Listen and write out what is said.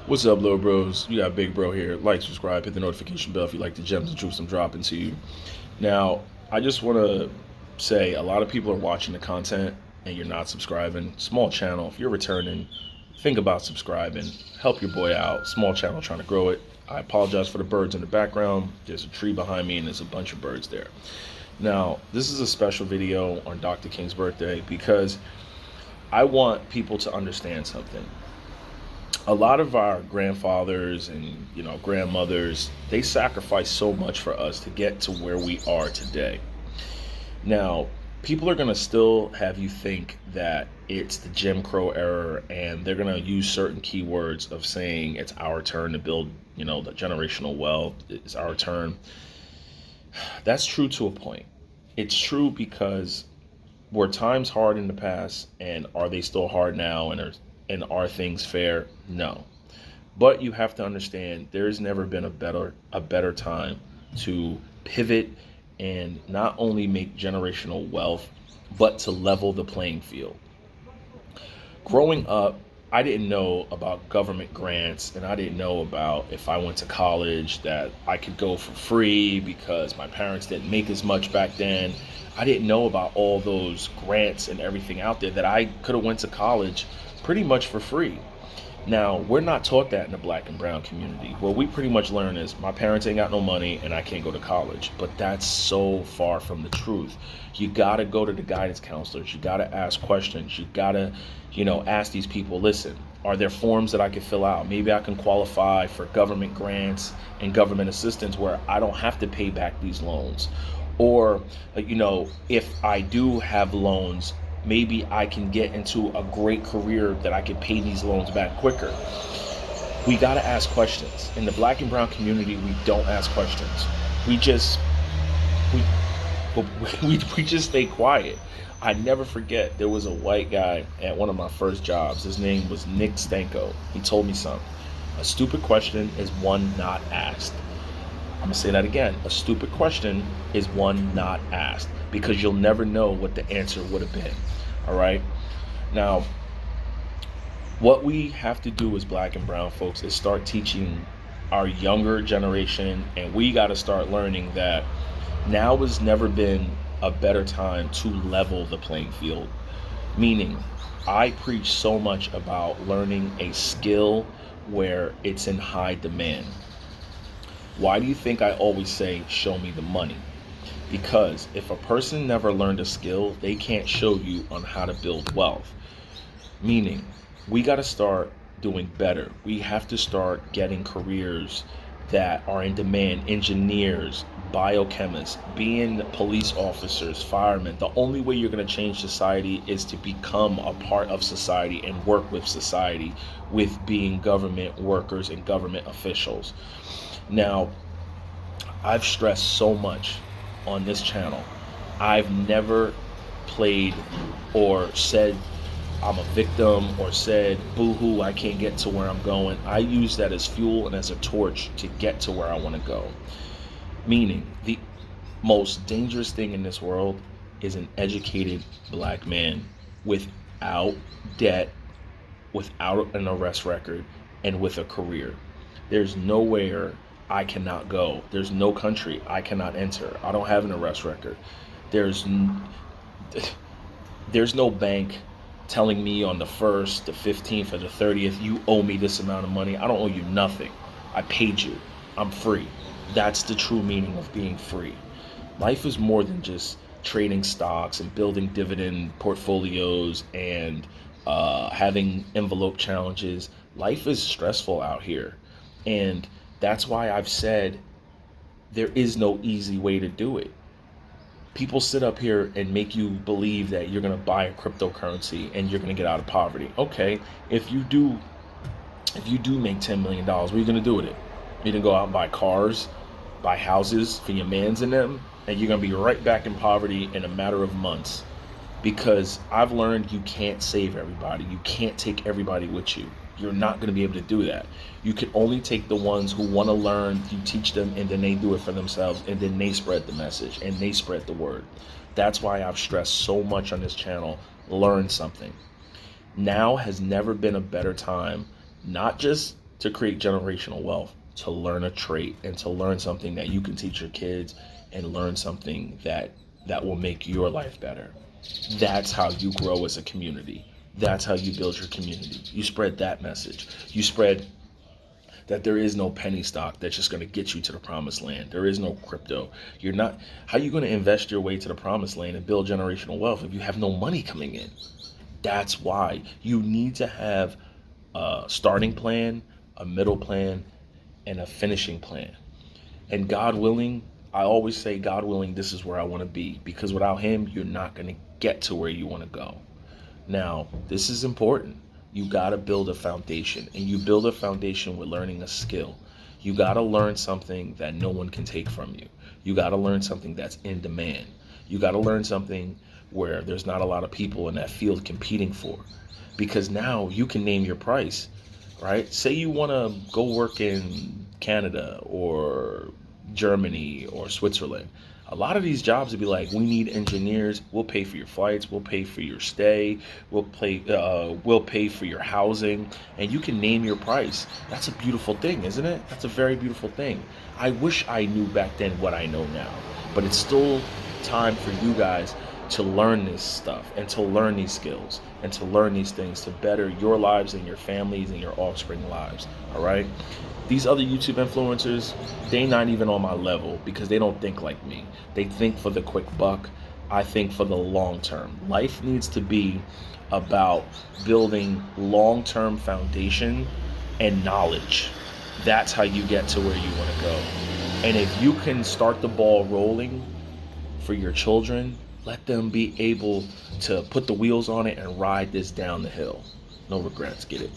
What's up, little bros? You got Big Bro here. Like, subscribe, hit the notification bell if you like the gems and truths I'm dropping to you. Now, I just want to say a lot of people are watching the content and you're not subscribing. Small channel. If you're returning, think about subscribing. Help your boy out. Small channel trying to grow it. I apologize for the birds in the background. There's a tree behind me and there's a bunch of birds there. Now, this is a special video on Dr. King's birthday because I want people to understand something. A lot of our grandfathers and grandmothers, they sacrificed so much for us to get to where we are today. Now, people are going to still have you think that it's the Jim Crow era, and they're going to use certain keywords of saying it's our turn to build, the generational wealth. It's our turn. That's true to a point. It's true because were times hard in the past, and are they still hard now, and are things fair? No. But you have to understand there's never been a better time to pivot and not only make generational wealth, but to level the playing field. Growing up, I didn't know about government grants, and I didn't know about if I went to college that I could go for free because my parents didn't make as much back then. I didn't know about all those grants and everything out there that I could have went to college pretty much for free. Now, we're not taught that in the black and brown community. What we pretty much learn is my parents ain't got no money and I can't go to college. But that's so far from the truth. You got to go to the guidance counselors. You got to ask questions. You got to, ask these people, listen, are there forms that I can fill out? Maybe I can qualify for government grants and government assistance where I don't have to pay back these loans. Or, if I do have loans, maybe I can get into a great career that I can pay these loans back quicker. We got to ask questions. In the black and brown community, we don't ask questions. We just we just stay quiet. I never forget, there was a white guy at one of my first jobs. His name was Nick Stanko. He told me something. A stupid question is one not asked. I'm going to say that again. A stupid question is one not asked, because you'll never know what the answer would have been. All right. Now, what we have to do as black and brown folks is start teaching our younger generation, and we got to start learning that now has never been a better time to level the playing field. Meaning, I preach so much about learning a skill where it's in high demand. Why do you think I always say, show me the money? Because if a person never learned a skill, they can't show you on how to build wealth. Meaning, we got to start doing better. We have to start getting careers that are in demand. Engineers, biochemists, being police officers, firemen. The only way you're going to change society is to become a part of society and work with society, with being government workers and government officials. Now, I've stressed so much on this channel. I've never played or said I'm a victim or said, boo-hoo, I can't get to where I'm going. I use that as fuel and as a torch to get to where I want to go. Meaning, the most dangerous thing in this world is an educated black man without debt, without an arrest record, and with a career. There's nowhere I cannot go. There's no country I cannot enter. I don't have an arrest record. There's no bank telling me on the 1st, the 15th, or the 30th, you owe me this amount of money. I don't owe you nothing. I paid you. I'm free. That's the true meaning of being free. Life is more than just trading stocks and building dividend portfolios and having envelope challenges. Life is stressful out here. And that's why I've said there is no easy way to do it. People sit up here and make you believe that you're going to buy a cryptocurrency and you're going to get out of poverty. Okay, if you do make $10 million, what are you going to do with it? You're going to go out and buy cars, buy houses for your mans in them, and you're going to be right back in poverty in a matter of months. Because I've learned you can't save everybody. You can't take everybody with you. You're not going to be able to do that. You can only take the ones who want to learn. You teach them, and then they do it for themselves, and then they spread the message, and they spread the word. That's why I've stressed so much on this channel. Learn something. Now has never been a better time, not just to create generational wealth, to learn a trait and to learn something that you can teach your kids and learn something that will make your life better. That's how you grow as a community. That's how you build your community. You spread that message. You spread that there is no penny stock that's just going to get you to the promised land. There is no crypto. You're not, how are you going to invest your way to the promised land and build generational wealth if you have no money coming in? That's why you need to have a starting plan, a middle plan, and a finishing plan. And God willing, I always say, God willing, this is where I want to be, because without Him, you're not going to get to where you want to go. Now, this is important. You got to build a foundation, and you build a foundation with learning a skill. You got to learn something that no one can take from you. You got to learn something that's in demand. You got to learn something where there's not a lot of people in that field competing for. Because now you can name your price, right? Say you want to go work in Canada or Germany or Switzerland. A lot of these jobs would be like, we need engineers. We'll pay for your flights. We'll pay for your stay. We'll pay for your housing, and you can name your price. That's a beautiful thing, isn't it? That's a very beautiful thing. I wish I knew back then what I know now, but it's still time for you guys to learn this stuff and to learn these skills and to learn these things to better your lives and your families and your offspring lives. All right. These other YouTube influencers, they not even on my level because they don't think like me. They think for the quick buck. I think for the long term. Life needs to be about building long-term foundation and knowledge. That's how you get to where you want to go. And if you can start the ball rolling for your children, let them be able to put the wheels on it and ride this down the hill. No regrets. Get it?